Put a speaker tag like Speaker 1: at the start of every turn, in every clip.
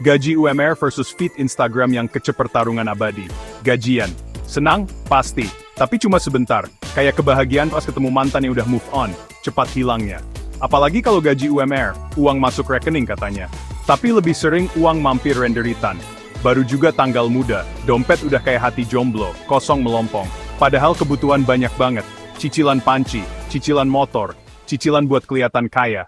Speaker 1: Gaji UMR versus feed Instagram yang kecep pertarungan abadi. Gajian. Senang? Pasti. Tapi cuma sebentar. Kayak kebahagiaan pas ketemu mantan yang udah move on. Cepat hilangnya. Apalagi kalau gaji UMR, uang masuk rekening katanya. Tapi lebih sering uang mampir renderitan. Baru juga tanggal muda, dompet udah kayak hati jomblo, kosong melompong. Padahal kebutuhan banyak banget. Cicilan panci, cicilan motor, cicilan buat kelihatan kaya.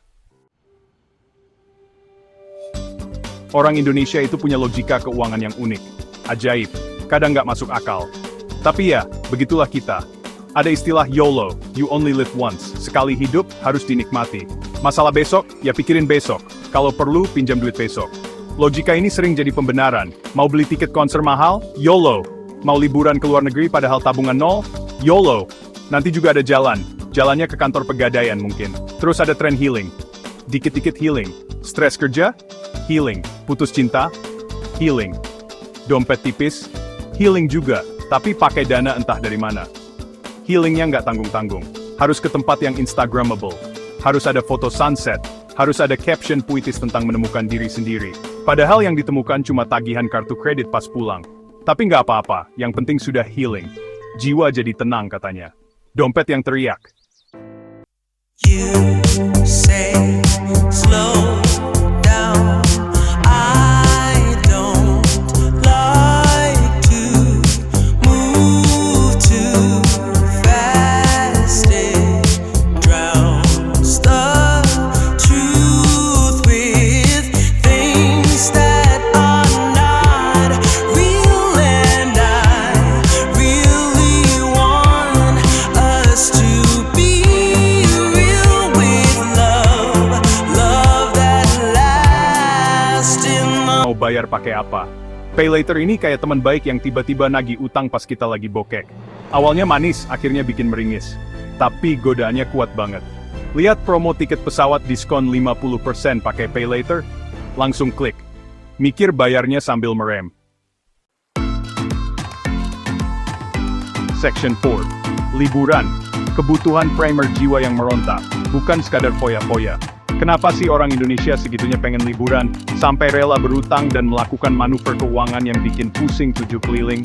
Speaker 1: Orang Indonesia itu punya logika keuangan yang unik. Ajaib, kadang nggak masuk akal. Tapi ya, begitulah kita. Ada istilah YOLO, you only live once. Sekali hidup, harus dinikmati. Masalah besok, ya pikirin besok. Kalau perlu, pinjam duit besok. Logika ini sering jadi pembenaran. Mau beli tiket konser mahal? YOLO. Mau liburan ke luar negeri padahal tabungan nol? YOLO. Nanti juga ada jalan. Jalannya ke kantor pegadaian mungkin. Terus ada tren healing. Dikit-dikit healing. Stres kerja? Healing. Putus cinta? Healing. Dompet tipis? Healing juga. Tapi pakai dana entah dari mana. Healingnya nggak tanggung-tanggung. Harus ke tempat yang Instagramable. Harus ada foto sunset. Harus ada caption puitis tentang menemukan diri sendiri. Padahal yang ditemukan cuma tagihan kartu kredit pas pulang. Tapi nggak apa-apa, yang penting sudah healing. Jiwa jadi tenang katanya. Dompet yang teriak.
Speaker 2: You say slow down. I don't like to move too fast. It drowns the truth with things that are not real, and I really want us to be real with love, love that lasts in the...
Speaker 1: Mau bayar pakai apa? Pay later ini kayak teman baik yang tiba-tiba nagih utang pas kita lagi bokek. Awalnya manis, akhirnya bikin meringis. Tapi godaannya kuat banget. Lihat promo tiket pesawat diskon 50% pakai pay later? Langsung klik. Mikir bayarnya sambil merem. Section 4. Liburan. Kebutuhan primer jiwa yang meronta, bukan sekadar foya-foya. Kenapa sih orang Indonesia segitunya pengen liburan, sampai rela berutang dan melakukan manuver keuangan yang bikin pusing 7 keliling?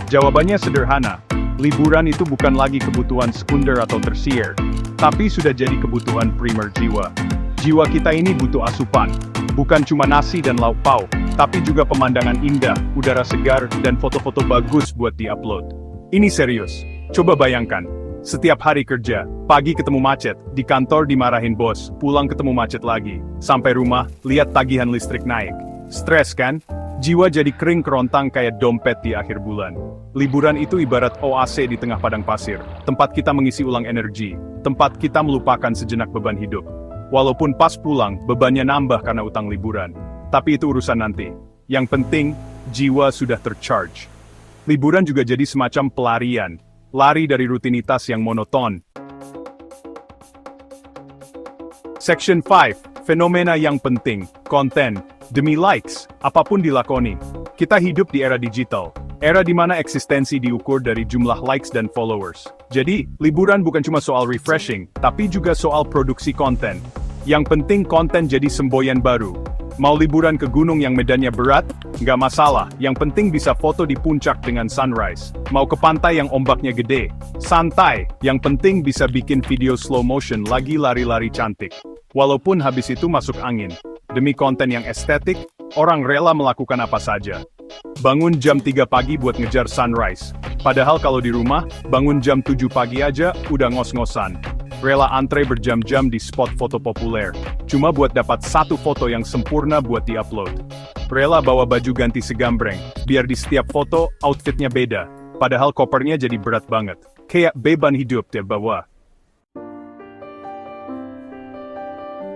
Speaker 1: Jawabannya sederhana, liburan itu bukan lagi kebutuhan sekunder atau tersier, tapi sudah jadi kebutuhan primer jiwa. Jiwa kita ini butuh asupan, bukan cuma nasi dan lauk pauk, tapi juga pemandangan indah, udara segar, dan foto-foto bagus buat di-upload. Ini serius, coba bayangkan. Setiap hari kerja, pagi ketemu macet, di kantor dimarahin bos, pulang ketemu macet lagi. Sampai rumah, lihat tagihan listrik naik. Stres kan? Jiwa jadi kering kerontang kayak dompet di akhir bulan. Liburan itu ibarat oase di tengah padang pasir. Tempat kita mengisi ulang energi. Tempat kita melupakan sejenak beban hidup. Walaupun pas pulang, bebannya nambah karena utang liburan. Tapi itu urusan nanti. Yang penting, jiwa sudah tercharge. Liburan juga jadi semacam pelarian. Lari dari rutinitas yang monoton. Section 5. Fenomena yang penting. Konten. Demi likes, apapun dilakoni. Kita hidup di era digital. Era di mana eksistensi diukur dari jumlah likes dan followers. Jadi, liburan bukan cuma soal refreshing, tapi juga soal produksi konten. Yang penting konten jadi semboyan baru. Mau liburan ke gunung yang medannya berat? Nggak masalah, yang penting bisa foto di puncak dengan sunrise. Mau ke pantai yang ombaknya gede? Santai, yang penting bisa bikin video slow motion lagi lari-lari cantik. Walaupun habis itu masuk angin. Demi konten yang estetik, orang rela melakukan apa saja. Bangun jam 3 pagi buat ngejar sunrise. Padahal kalau di rumah, bangun jam 7 pagi aja udah ngos-ngosan. Rela antre berjam-jam di spot foto populer. Cuma buat dapat satu foto yang sempurna buat di-upload. Rela bawa baju ganti segambreng, biar di setiap foto, outfitnya beda. Padahal kopernya jadi berat banget. Kayak beban hidup dia bawa.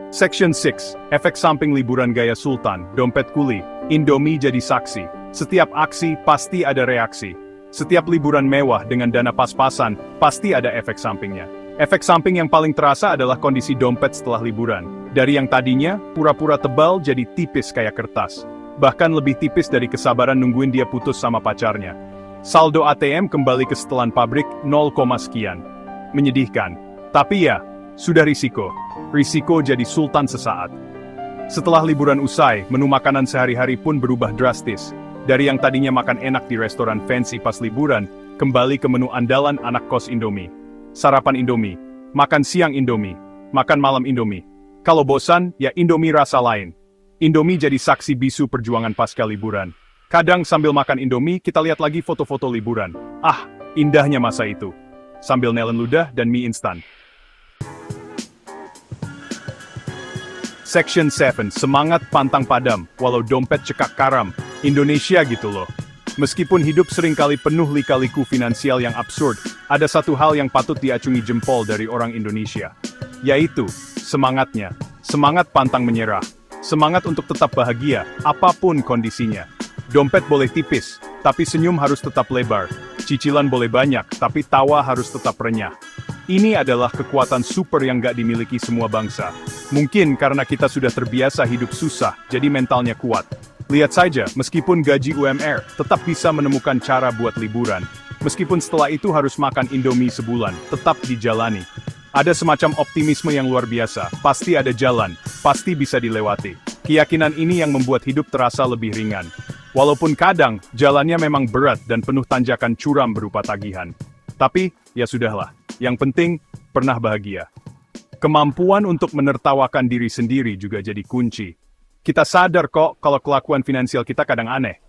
Speaker 1: Section 6. Efek samping liburan gaya sultan, dompet kuli, Indomie jadi saksi. Setiap aksi, pasti ada reaksi. Setiap liburan mewah dengan dana pas-pasan, pasti ada efek sampingnya. Efek samping yang paling terasa adalah kondisi dompet setelah liburan. Dari yang tadinya, pura-pura tebal jadi tipis kayak kertas. Bahkan lebih tipis dari kesabaran nungguin dia putus sama pacarnya. Saldo ATM kembali ke setelan pabrik 0, sekian. Menyedihkan. Tapi ya, sudah risiko. Risiko jadi sultan sesaat. Setelah liburan usai, menu makanan sehari-hari pun berubah drastis. Dari yang tadinya makan enak di restoran fancy pas liburan, kembali ke menu andalan anak kos Indomie. Sarapan Indomie, makan siang Indomie, makan malam Indomie. Kalau bosan, ya Indomie rasa lain. Indomie jadi saksi bisu perjuangan pasca liburan. Kadang sambil makan Indomie, kita lihat lagi foto-foto liburan. Ah, indahnya masa itu. Sambil nelen ludah dan mie instan. Section 7, semangat pantang padam, walau dompet cekak karam. Indonesia gitu loh. Meskipun hidup seringkali penuh lika-liku finansial yang absurd, ada satu hal yang patut diacungi jempol dari orang Indonesia. Yaitu, semangatnya. Semangat pantang menyerah. Semangat untuk tetap bahagia, apapun kondisinya. Dompet boleh tipis, tapi senyum harus tetap lebar. Cicilan boleh banyak, tapi tawa harus tetap renyah. Ini adalah kekuatan super yang gak dimiliki semua bangsa. Mungkin karena kita sudah terbiasa hidup susah, jadi mentalnya kuat. Lihat saja, meskipun gaji UMR, tetap bisa menemukan cara buat liburan. Meskipun setelah itu harus makan Indomie sebulan, tetap dijalani. Ada semacam optimisme yang luar biasa, pasti ada jalan, pasti bisa dilewati. Keyakinan ini yang membuat hidup terasa lebih ringan. Walaupun kadang, jalannya memang berat dan penuh tanjakan curam berupa tagihan. Tapi, ya sudahlah. Yang penting, pernah bahagia. Kemampuan untuk menertawakan diri sendiri juga jadi kunci. Kita sadar kok kalau kelakuan finansial kita kadang aneh.